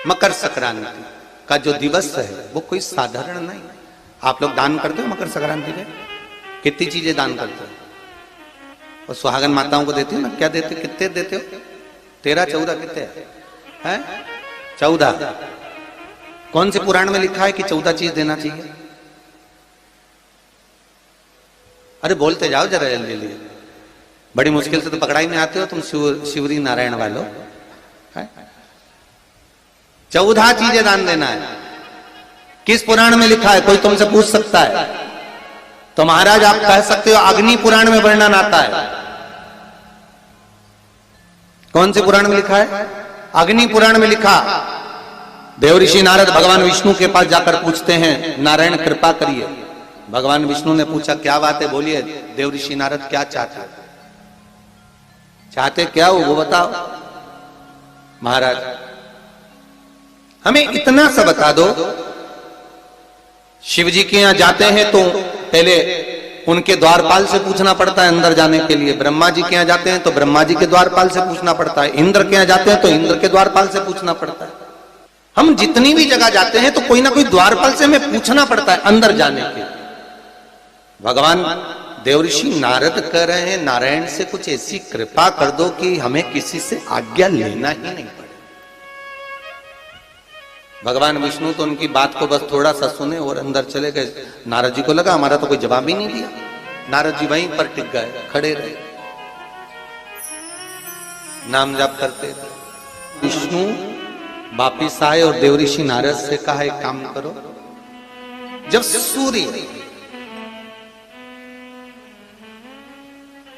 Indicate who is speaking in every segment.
Speaker 1: मकर संक्रांति का जो दिवस है वो कोई साधारण नहीं। आप लोग दान करते हो मकर संक्रांति में? कितनी चीजें दान करते हो? और सुहागन माताओं को देते हो ना? क्या देते हो? कितने देते हो? 13 14 कितने हैं? 14। कौन से पुराण में लिखा है कि 14 चीज देना चाहिए? अरे बोलते जाओ जरा जल्दी जल्दी, बड़ी मुश्किल से तो पकड़ाई में आते हो तुम शिवरी नारायण वालों। 14 चीजें दान देना है। किस पुराण में लिखा है? कोई तुमसे पूछ सकता है तो महाराज आप कह सकते हो अग्नि पुराण में वर्णन आता है। कौन से पुराण में लिखा है? अग्नि पुराण में लिखा। देवऋषि नारद भगवान विष्णु के पास जाकर पूछते हैं, नारायण कृपा करिए। भगवान विष्णु ने पूछा क्या बात है, बोलिए देवऋषि नारद क्या चाहते? चाहते क्या हो वो बताओ। महाराज हमें इतना सा बता दो, शिव जी के यहां जाते हैं तो पहले उनके द्वारपाल से पूछना पड़ता है अंदर जाने के लिए। ब्रह्मा जी के यहां जाते हैं तो ब्रह्मा जी के द्वारपाल से पूछना पड़ता है। इंद्र के यहां जाते हैं तो इंद्र के द्वारपाल से पूछना पड़ता है। हम जितनी भी जगह जाते हैं तो कोई ना कोई द्वारपाल से हमें पूछना पड़ता है अंदर जाने के। भगवान देवऋषि नारद कह रहे हैं नारायण से कुछ ऐसी कृपा कर दो कि हमें किसी से आज्ञा लेना ही नहीं पड़े। भगवान विष्णु तो उनकी बात को बस थोड़ा सा सुने और अंदर चले गए। नारद जी को लगा हमारा तो कोई जवाब ही नहीं दिया। नारद जी वहीं पर टिक गए, खड़े रहे, नाम जाप करते थे। विष्णु वापिस आए और देवऋषि नारद से कहा एक काम करो, जब सूर्य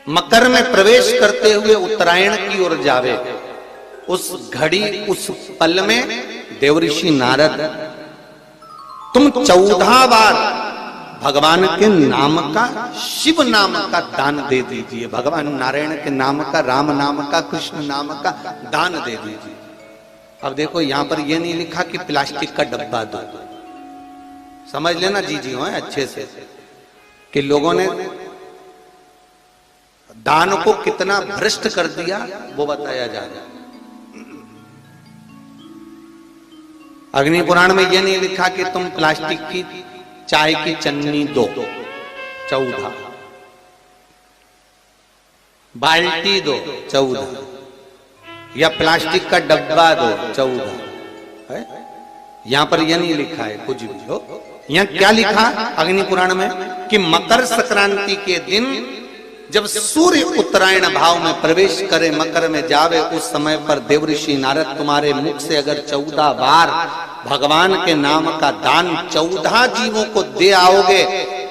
Speaker 1: मकर में प्रवेश करते हुए उत्तरायण की ओर जावे, उस घड़ी उस पल में देवऋषि नारद तुम 14 बार भगवान के नाम का, शिव नाम का दान दे दीजिए। भगवान नारायण के नाम का, राम नाम का, कृष्ण नाम का दान दे दीजिए। अब देखो यहां पर यह नहीं लिखा कि प्लास्टिक का डब्बा दो। समझ लेना जी हो अच्छे से कि लोगों ने दान को कितना भ्रष्ट कर दिया वो बताया जा रहा है। अग्नि पुराण में यह नहीं लिखा कि तुम प्लास्टिक की चाय की चन्नी दो 14, बाल्टी दो 14, या प्लास्टिक का डब्बा दो 14 है। यहां पर यह नहीं लिखा है कुछ भी हो। यहां क्या लिखा अग्नि पुराण में कि मकर संक्रांति के दिन जब सूर्य उत्तरायण भाव में प्रवेश करे, मकर में जावे, उस समय पर देवऋषि नारद तुम्हारे मुख से अगर 14 बार भगवान के नाम का दान 14 जीवों को दे आओगे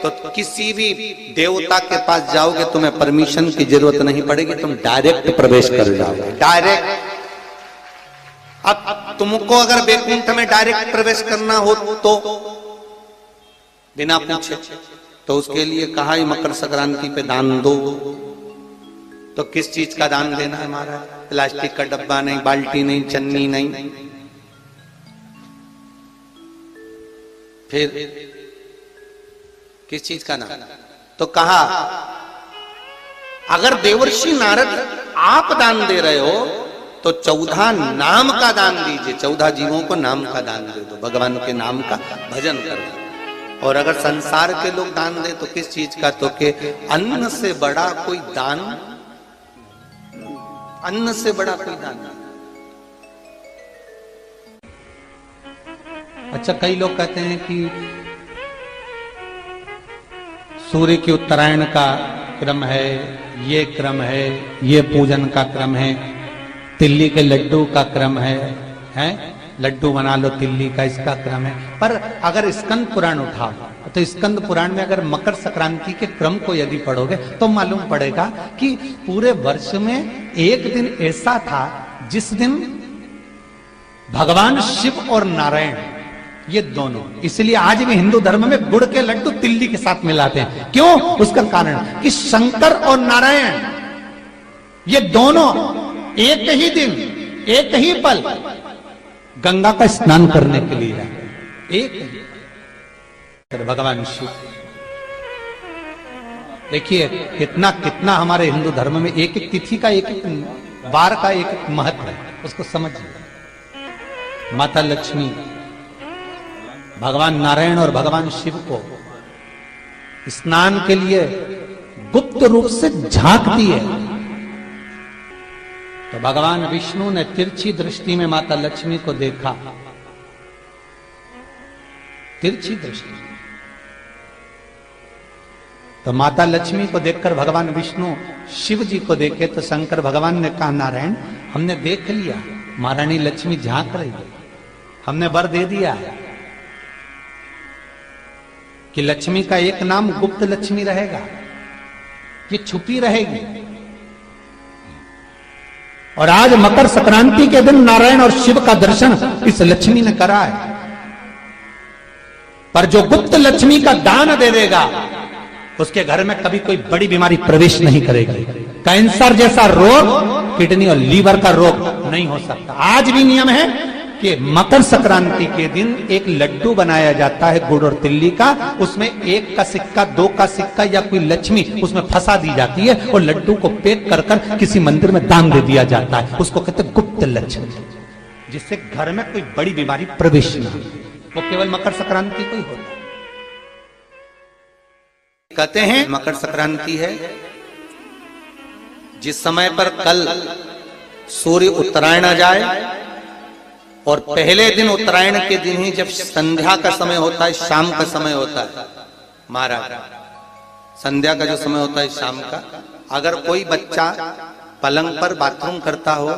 Speaker 1: तो किसी भी देवता के पास जाओगे तुम्हें परमिशन की जरूरत नहीं पड़ेगी, तुम डायरेक्ट प्रवेश कर जाओगे। डायरेक्ट। अब तुमको अगर बैकुंठ में डायरेक्ट प्रवेश करना हो तो बिना पूछे, तो उसके लिए कहा ही मकर संक्रांति पे दान दो। तो किस चीज का दान देना है हमारा? प्लास्टिक का डब्बा नहीं, बाल्टी नहीं, चन्नी नहीं। फिर किस चीज का दान? तो कहा अगर देवर्षि नारद आप दान दे रहे हो तो 14 नाम का दान दीजिए। 14 जीवों को नाम का दान दे दो, भगवान के नाम का भजन करो। और अगर संसार के लोग दान दे तो किस चीज का? तो के अन्न से बड़ा कोई दान, अन्न से बड़ा कोई दान। अच्छा कई लोग कहते हैं कि सूर्य की उत्तरायण का क्रम है, ये क्रम है, ये पूजन का क्रम है, तिल्ली के लड्डू का क्रम है, लड्डू बना लो तिल्ली का, इसका क्रम है। पर अगर स्कंद पुराण उठाओ तो स्कंद पुराण में अगर मकर संक्रांति के क्रम को यदि पढ़ोगे तो मालूम पड़ेगा कि पूरे वर्ष में एक दिन ऐसा था जिस दिन भगवान शिव और नारायण ये दोनों, इसलिए आज भी हिंदू धर्म में गुड़ के लड्डू तिल्ली के साथ मिलाते हैं। क्यों? उसका कारण कि शंकर और नारायण ये दोनों एक ही दिन, एक ही पल गंगा का स्नान करने के लिए एक भगवान शिव। देखिए कितना कितना हमारे हिंदू धर्म में एक एक तिथि का, एक एक बार का एक एक महत्व है, उसको समझिए। माता लक्ष्मी भगवान नारायण और भगवान शिव को स्नान के लिए गुप्त रूप से झांकती है। तो भगवान विष्णु ने तिरछी दृष्टि में माता लक्ष्मी को देखा, तिरछी दृष्टि। तो माता लक्ष्मी को देखकर भगवान विष्णु शिव जी को देखे तो शंकर भगवान ने कहा, नारायण हमने देख लिया, महारानी लक्ष्मी झांक रही है, हमने वर दे दिया है कि लक्ष्मी का एक नाम गुप्त लक्ष्मी रहेगा, ये छुपी रहेगी। और आज मकर संक्रांति के दिन नारायण और शिव का दर्शन इस लक्ष्मी ने करा है। पर जो गुप्त लक्ष्मी का दान दे देगा उसके घर में कभी कोई बड़ी बीमारी प्रवेश नहीं करेगी। कैंसर जैसा रोग, किडनी और लीवर का रोग नहीं हो सकता। आज भी नियम है कि मकर संक्रांति के दिन एक लड्डू बनाया जाता है गुड़ और तिल्ली का, उसमें 1 का सिक्का, 2 का सिक्का या कोई लक्ष्मी उसमें फंसा दी जाती है और लड्डू को पैक कर कर किसी मंदिर में दान दे दिया जाता है। उसको कहते हैं गुप्त लक्ष्मी, जिससे घर में कोई बड़ी बीमारी प्रवेश न हो। वो केवल मकर संक्रांति को ही होता है। कहते हैं मकर संक्रांति है जिस समय पर कल सूर्य उत्तरायण आ जाए और पहले दिन उत्तरायण के दिन ही जब संध्या का समय होता है, शाम का समय होता है महाराज, संध्या का जो समय होता है शाम का, अगर कोई बच्चा पलंग पर बाथरूम करता हो,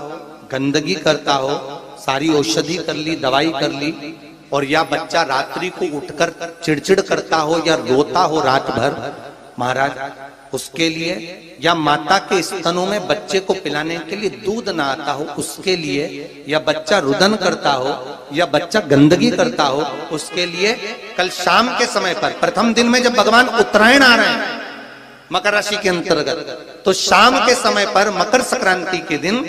Speaker 1: गंदगी करता हो, सारी औषधि कर ली, दवाई कर ली, और या बच्चा रात्रि को उठकर चिड़चिड़ करता हो या रोता हो रात भर महाराज, उसके लिए, या माता के स्तनों में बच्चे को पिलाने के लिए दूध ना आता हो उसके लिए, या बच्चा रुदन करता हो या बच्चा गंदगी करता हो उसके लिए, कल शाम के समय पर प्रथम दिन में जब भगवान उत्तरायण आ रहे हैं मकर राशि के अंतर्गत, तो शाम के समय पर मकर संक्रांति के दिन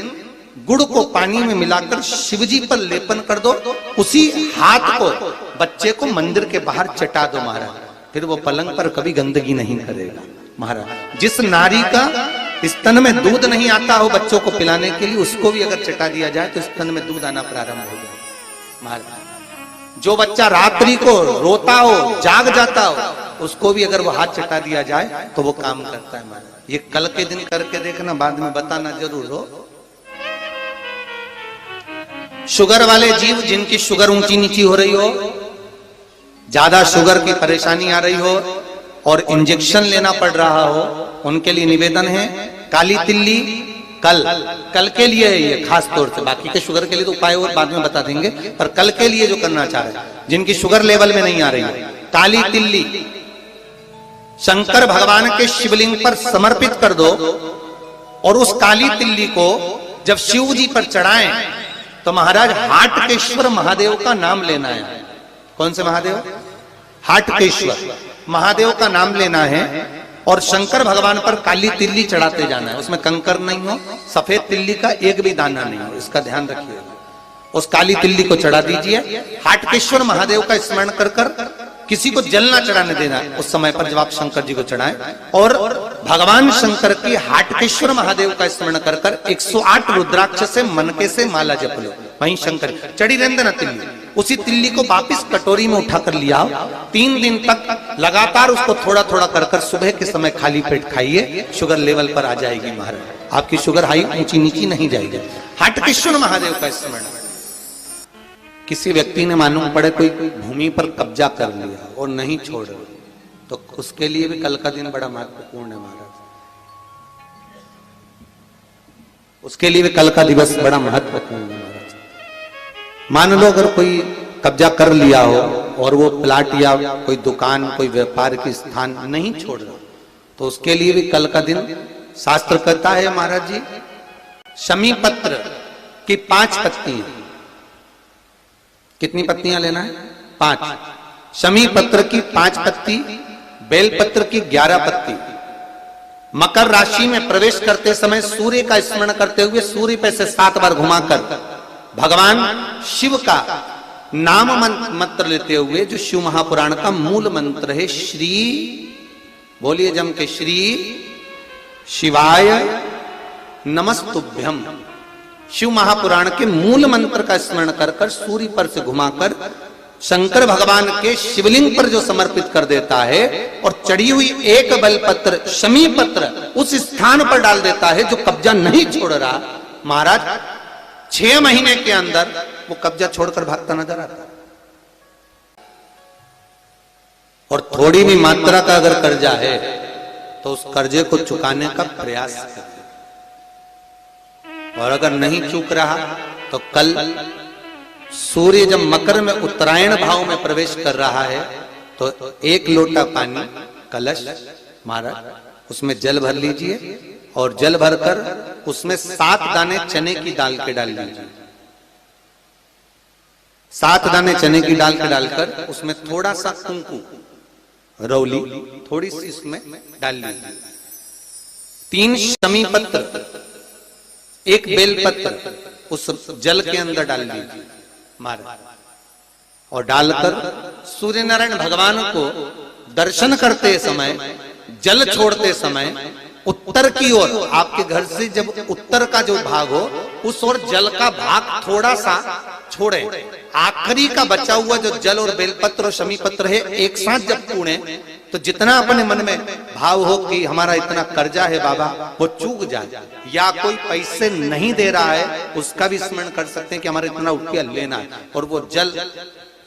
Speaker 1: गुड़ को पानी में मिलाकर शिवजी पर लेपन कर दो, उसी हाथ को बच्चे को मंदिर के बाहर चटा दो महाराज, फिर वो पलंग पर कभी गंदगी नहीं करेगा महाराज। जिस नारी का स्तन में दूध नहीं आता हो बच्चों को पिलाने के लिए, उसको भी अगर चटा दिया जाए तो स्तन में दूध आना प्रारंभ हो जाए महाराज। जो बच्चा रात्रि को रोता हो, जाग जाता हो, उसको भी अगर वो हाथ चटा दिया जाए तो वो काम करता है महाराज। ये कल के दिन करके देखना, बाद में बताना जरूर हो। शुगर वाले जीव जिनकी शुगर ऊंची नीची हो रही हो, ज्यादा शुगर की परेशानी आ रही हो और इंजेक्शन लेना पड़ रहा हो, उनके लिए निवेदन है काली तिल्ली कल के लिए है ये खास तौर से, बाकी के शुगर के लिए तो उपाय और बाद में बता देंगे, पर कल के लिए जो करना चाह रहे हैं जिनकी शुगर लेवल में नहीं आ रही है, काली तिल्ली शंकर भगवान के शिवलिंग पर समर्पित कर दो और उस काली तिल्ली को जब शिव जी पर चढ़ाएं तो महाराज हाटकेश्वर महादेव का नाम लेना है। कौन से महादेव? हाटकेश्वर महादेव का नाम लेना है और शंकर भगवान पर काली तिल्ली चढ़ाते जाना है। उसमें कंकर नहीं हो, सफेद तिल्ली का एक भी दाना नहीं हो, इसका ध्यान रखिए। उस काली तिल्ली को चढ़ा दीजिए। हाटकेश्वर महादेव का स्मरण कर कर किसी को जल ना चढ़ाने देना उस समय पर जब आप शंकर जी को चढ़ाएं, और भगवान शंकर की हाटकेश्वर महादेव का स्मरण कर कर 108 रुद्राक्ष से मनके से माला जप लो। वहीं शंकर चढ़ी रहने ना तिल्ली, उसी तिल्ली को वापिस कटोरी में उठाकर लिया। 3 दिन तक लगातार उसको थोड़ा थोड़ा कर कर सुबह के समय खाली पेट खाइए, शुगर लेवल पर आ जाएगी महाराज। आपकी शुगर हाई ऊंची नीची नहीं जाएगी। हाटकेश्वर महादेव का स्मरण। किसी व्यक्ति ने मालूम पड़े कोई भूमि पर कब्जा कर लिया और नहीं छोड़ रहा, तो उसके लिए भी कल का दिन बड़ा महत्वपूर्ण है महाराज। उसके लिए भी कल का दिवस बड़ा महत्वपूर्ण है महाराज। मान लो अगर कोई कब्जा कर लिया हो और वो प्लाट या कोई दुकान, कोई व्यापार की स्थान नहीं छोड़ रहा, तो उसके लिए भी कल का दिन शास्त्र कहता है महाराज जी, शमी पत्र की 5 पत्तियां। कितनी पत्तियां लेना है? 5। शमी पत्र की 5 पत्ती, बेल पत्र की 11 पत्ती। मकर राशि में प्रवेश करते समय सूर्य का स्मरण करते हुए सूर्य पे से 7 बार घुमाकर भगवान शिव का नाम मंत्र लेते हुए, जो शिव महापुराण का मूल मंत्र है, श्री बोलिए जम के, श्री शिवाय नमस्तुभ्यम, शिव महापुराण के मूल मंत्र का स्मरण कर कर सूर्य पर से घुमाकर शंकर भगवान के शिवलिंग पर जो समर्पित कर देता है और चढ़ी हुई एक बेलपत्र शमी पत्र उस स्थान पर डाल देता है जो कब्जा नहीं छोड़ रहा, महाराज 6 महीने के अंदर वो कब्जा छोड़कर भागता नजर आता। और थोड़ी भी मात्रा का अगर कर्जा है तो उस कर्जे को चुकाने का प्रयास करें, और अगर नहीं चूक रहा तो कल सूर्य जब मकर में उत्तरायण भाव में प्रवेश कर रहा है तो 1 लोटा पानी कलश महाराज उसमें जल भर लीजिए और जल भरकर उसमें 7 दाने चने की दाल के डाल लीजिए। 7 दाने चने की दाल के डालकर उसमें थोड़ा सा कुंकू रौली थोड़ी सी इसमें डाल लीजिए। 3 शमी पत्र 1 बेल पत्र उस जल के अंदर डाल लीजिए महाराज, और डालकर सूर्य नारायण भगवान को दर्शन करते समय जल छोड़ते समय उत्तर की ओर, आपके घर से जब उत्तर का जो भाग हो उस ओर जल का भाग थोड़ा सा छोड़े। आखिरी का बचा हुआ जो जल और बेलपत्र और शमी पत्र है एक साथ जब पूणे तो जितना अपने मन में भाव हो कि हमारा इतना कर्जा है बाबा वो चूक जाए, या कोई पैसे नहीं दे रहा है उसका भी स्मरण कर सकते हैं कि हमारा इतना रुपया लेना है, और वो जल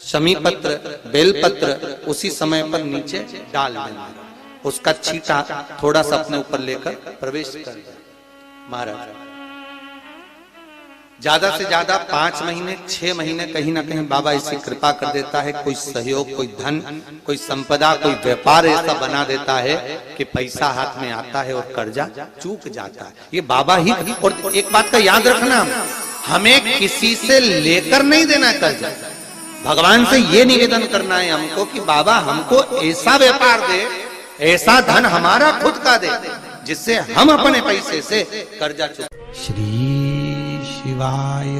Speaker 1: शमी पत्र बेलपत्र उसी समय पर नीचे डाल देना, उसका छींटा थोड़ा सा अपने ऊपर लेकर प्रवेश कर महाराज। ज्यादा से ज्यादा 5 महीने 6 महीने कहीं ना कहीं बाबा ऐसी कृपा कर देता है, कोई सहयोग कोई धन कोई संपदा कोई व्यापार ऐसा बना देता है कि पैसा हाथ में आता है और कर्जा चूक जाता है। ये बाबा ही। और एक बात का याद रखना, हमें किसी से लेकर नहीं देना कर्जा, भगवान से ये निवेदन करना है हमको कि बाबा हमको ऐसा व्यापार दे ऐसा धन हमारा खुद का दे जिससे हम अपने पैसे से कर्जा चुका। श्री शिवाय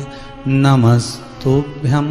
Speaker 1: नमस्तुभ्यम्।